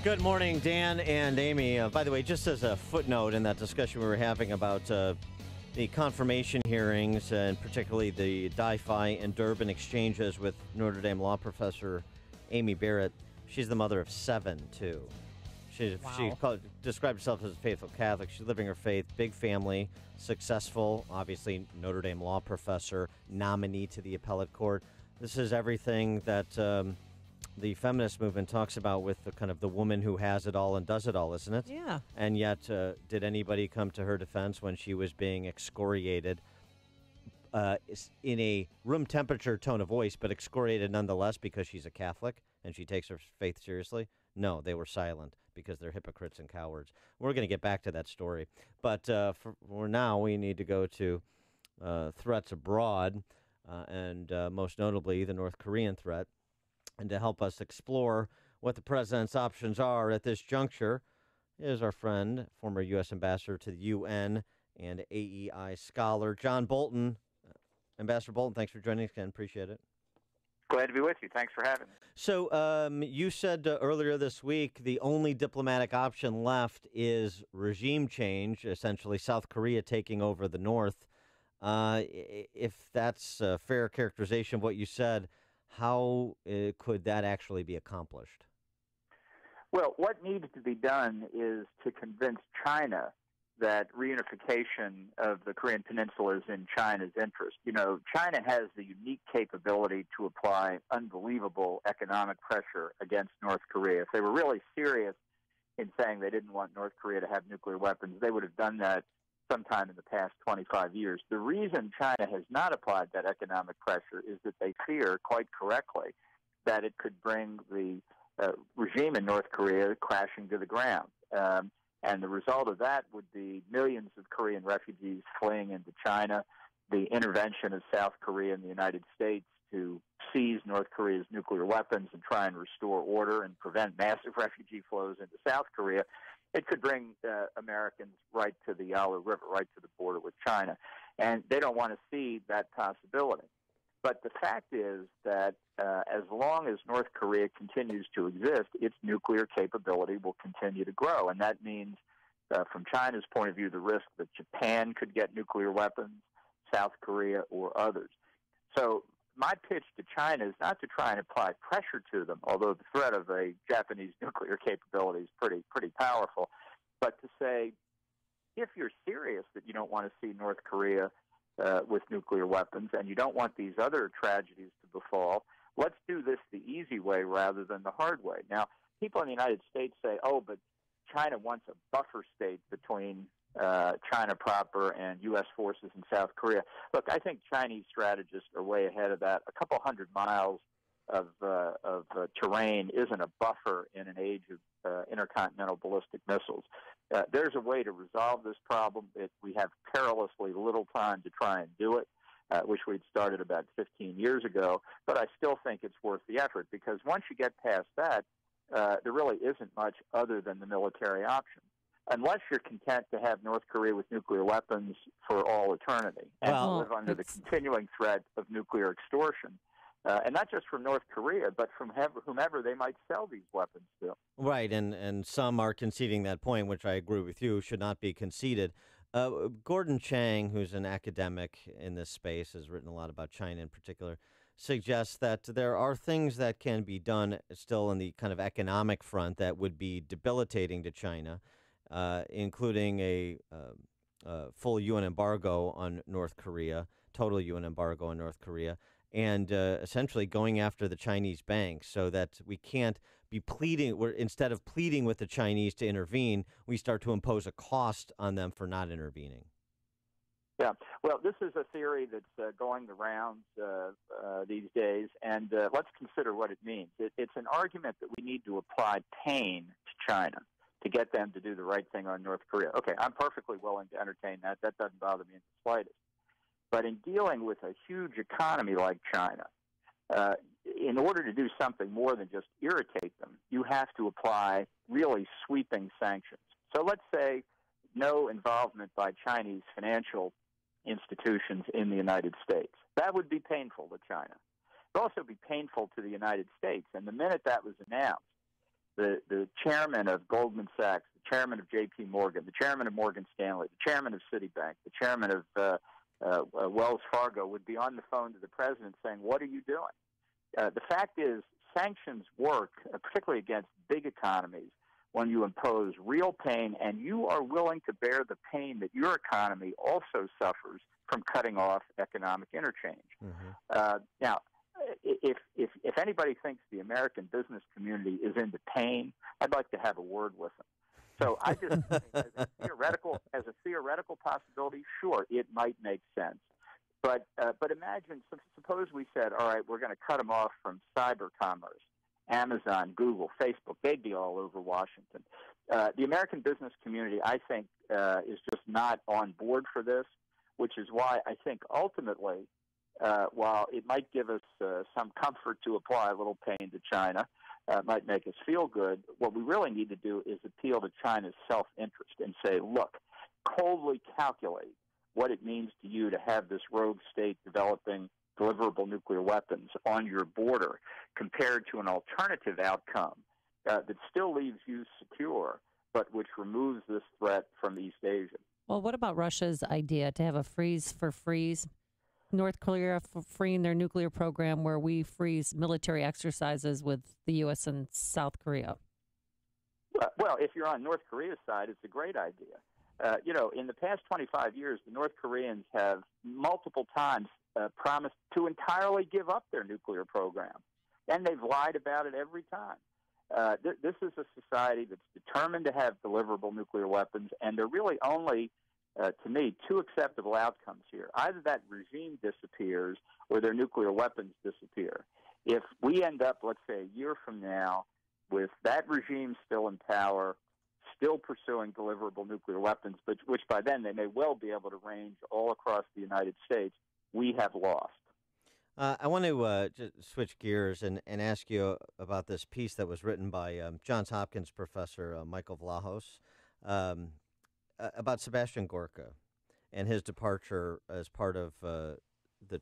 Good morning, Dan and Amy. By the way, just as a footnote in that discussion we were having about the confirmation hearings and particularly the Di-Fi and Durban exchanges with Notre Dame law professor Amy Barrett, she's the mother of 7, too. She described herself as a faithful Catholic. She's living her faith, big family, successful, obviously Notre Dame law professor, nominee to the appellate court. This is everything that the feminist movement talks about with the kind of the woman who has it all and does it all, isn't it? Yeah. And yet, did anybody come to her defense when she was being excoriated in a room temperature tone of voice, but excoriated nonetheless because she's a Catholic and she takes her faith seriously? No, they were silent because they're hypocrites and cowards. We're going to get back to that story. But for now, we need to go to threats abroad, and most notably the North Korean threat. And to help us explore what the president's options are at this juncture is our friend, former U.S. ambassador to the UN and AEI scholar, John Bolton. Ambassador Bolton, thanks for joining us again. Appreciate it. Glad to be with you. Thanks for having me. So you said earlier this week the only diplomatic option left is regime change, essentially South Korea taking over the North. If that's a fair characterization of what you said, how could that actually be accomplished? Well, what needs to be done is to convince China that reunification of the Korean Peninsula is in China's interest. You know, China has the unique capability to apply unbelievable economic pressure against North Korea. If they were really serious in saying they didn't want North Korea to have nuclear weapons, they would have done that sometime in the past 25 years. The reason China has not applied that economic pressure is that they fear, quite correctly, that it could bring the regime in North Korea crashing to the ground. And the result of that would be millions of Korean refugees fleeing into China, the intervention of South Korea and the United States to seize North Korea's nuclear weapons and try and restore order and prevent massive refugee flows into South Korea. It could bring Americans right to the Yalu River, right to the border with China. And they don't want to see that possibility. But the fact is that as long as North Korea continues to exist, its nuclear capability will continue to grow. And that means, from China's point of view, the risk that Japan could get nuclear weapons, South Korea, or others. So my pitch to China is not to try and apply pressure to them, although the threat of a Japanese nuclear capability is pretty powerful, but to say, if you're serious that you don't want to see North Korea with nuclear weapons and you don't want these other tragedies to befall, let's do this the easy way rather than the hard way. Now, people in the United States say, oh, but China wants a buffer state between China proper and U.S. forces in South Korea. Look, I think Chinese strategists are way ahead of that. A couple hundred miles of terrain isn't a buffer in an age of intercontinental ballistic missiles. There's a way to resolve this problem. We have perilously little time to try and do it, which we'd started about 15 years ago, but I still think it's worth the effort because once you get past that, there really isn't much other than the military option. Unless you're content to have North Korea with nuclear weapons for all eternity and live under the continuing threat of nuclear extortion, and not just from North Korea, but from whomever they might sell these weapons to. Right, and some are conceding that point, which I agree with you, should not be conceded. Gordon Chang, who's an academic in this space, has written a lot about China in particular, suggests that there are things that can be done still on the kind of economic front that would be debilitating to China, including a full UN embargo on North Korea, total UN embargo on North Korea, and essentially going after the Chinese banks so that we can't be instead of pleading with the Chinese to intervene, we start to impose a cost on them for not intervening. Yeah, well, this is a theory that's going the rounds these days, and let's consider what it means. It's an argument that we need to apply pain to China to get them to do the right thing on North Korea. Okay, I'm perfectly willing to entertain that. That doesn't bother me in the slightest. But in dealing with a huge economy like China, in order to do something more than just irritate them, you have to apply really sweeping sanctions. So let's say no involvement by Chinese financial institutions in the United States. That would be painful to China. It would also be painful to the United States. And the minute that was announced, the chairman of Goldman Sachs, the chairman of J.P. Morgan, the chairman of Morgan Stanley, the chairman of Citibank, the chairman of Wells Fargo would be on the phone to the president saying, "What are you doing?" The fact is, sanctions work, particularly against big economies, when you impose real pain and you are willing to bear the pain that your economy also suffers from cutting off economic interchange. Now, if anybody thinks the American business community is into pain, I'd like to have a word with them. So I just think as a theoretical possibility, sure, it might make sense. But imagine, suppose we said, all right, we're going to cut them off from cyber commerce, Amazon, Google, Facebook. They'd be all over Washington. The American business community, I think, is just not on board for this, which is why I think ultimately, while it might give us some comfort to apply a little pain to China, might make us feel good, what we really need to do is appeal to China's self-interest and say, look, coldly calculate what it means to you to have this rogue state developing deliverable nuclear weapons on your border compared to an alternative outcome that still leaves you secure, but which removes this threat from East Asia. Well, what about Russia's idea to have a freeze for freeze? North Korea freeing their nuclear program where we freeze military exercises with the U.S. and South Korea. Well, if you're on North Korea's side, it's a great idea. In the past 25 years, the North Koreans have multiple times promised to entirely give up their nuclear program, and they've lied about it every time. This is a society that's determined to have deliverable nuclear weapons, and there are really only, to me, two acceptable outcomes here. Either that regime disappears or their nuclear weapons disappear. If we end up, let's say, a year from now, with that regime still in power, still pursuing deliverable nuclear weapons, but which by then they may well be able to range all across the United States, we have lost. I want to just switch gears and ask you about this piece that was written by Johns Hopkins professor Michael Vlahos about Sebastian Gorka and his departure as part of the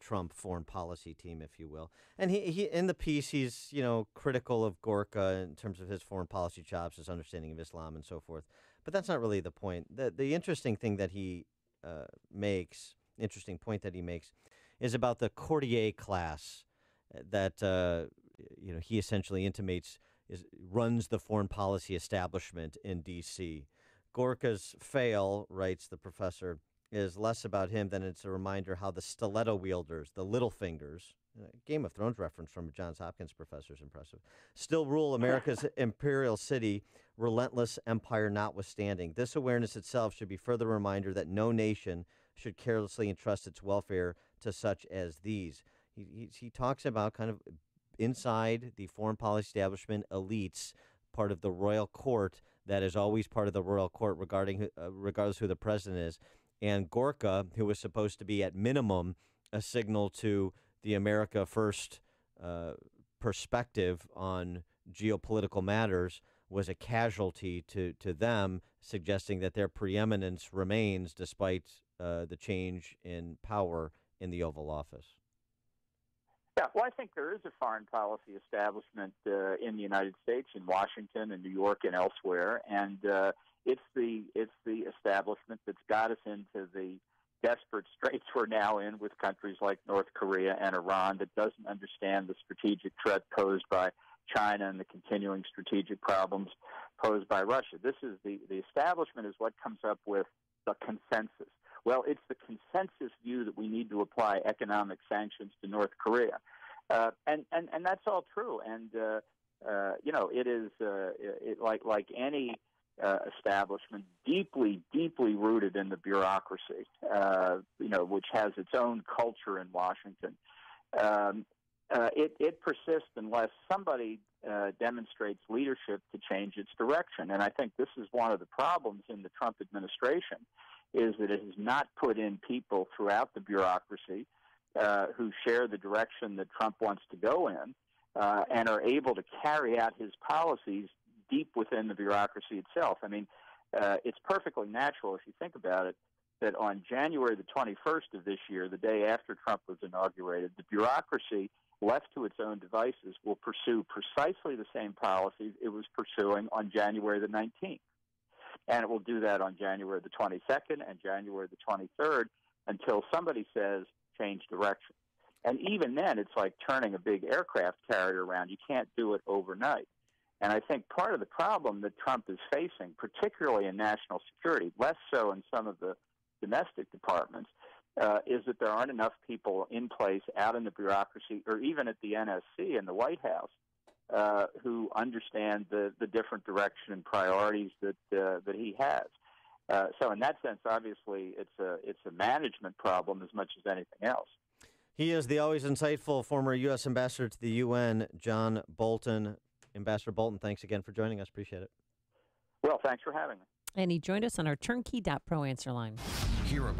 Trump foreign policy team, if you will. And he in the piece, he's critical of Gorka in terms of his foreign policy chops, his understanding of Islam, and so forth. But that's not really the point. The interesting thing that he makes, is about the courtier class that he essentially intimates runs the foreign policy establishment in D.C. Gorka's fail, writes the professor, is less about him than it's a reminder how the stiletto wielders, the little fingers, Game of Thrones reference from a Johns Hopkins professor is impressive, still rule America's imperial city, relentless empire notwithstanding. This awareness itself should be further reminder that no nation should carelessly entrust its welfare to such as these. He talks about kind of inside the foreign policy establishment elites, part of the royal court that is always part of the royal court regardless who the president is. And Gorka, who was supposed to be at minimum a signal to the America First perspective on geopolitical matters, was a casualty to them, suggesting that their preeminence remains despite the change in power in the Oval Office. Yeah, well, I think there is a foreign policy establishment in the United States, in Washington and New York and elsewhere, and it's the establishment that's got us into the desperate straits we're now in with countries like North Korea and Iran, that doesn't understand the strategic threat posed by China and the continuing strategic problems posed by Russia. This is the establishment is what comes up with the consensus. Well, it's the consensus view that we need to apply economic sanctions to North Korea, and that's all true. And it is like any establishment, deeply rooted in the bureaucracy, which has its own culture in Washington. It persists unless somebody demonstrates leadership to change its direction. And I think this is one of the problems in the Trump administration, is that it has not put in people throughout the bureaucracy who share the direction that Trump wants to go in and are able to carry out his policies deep within the bureaucracy itself. I mean, it's perfectly natural, if you think about it, that on January the 21st of this year, the day after Trump was inaugurated, the bureaucracy left to its own devices, will pursue precisely the same policies it was pursuing on January the 19th. And it will do that on January the 22nd and January the 23rd until somebody says, change direction. And even then, it's like turning a big aircraft carrier around. You can't do it overnight. And I think part of the problem that Trump is facing, particularly in national security, less so in some of the domestic departments, is that there aren't enough people in place out in the bureaucracy or even at the NSC and the White House who understand the different direction and priorities that he has. So in that sense, obviously, it's a management problem as much as anything else. He is the always insightful former U.S. Ambassador to the UN, John Bolton. Ambassador Bolton, thanks again for joining us. Appreciate it. Well, thanks for having me. And he joined us on our turnkey.pro answer line. Hear about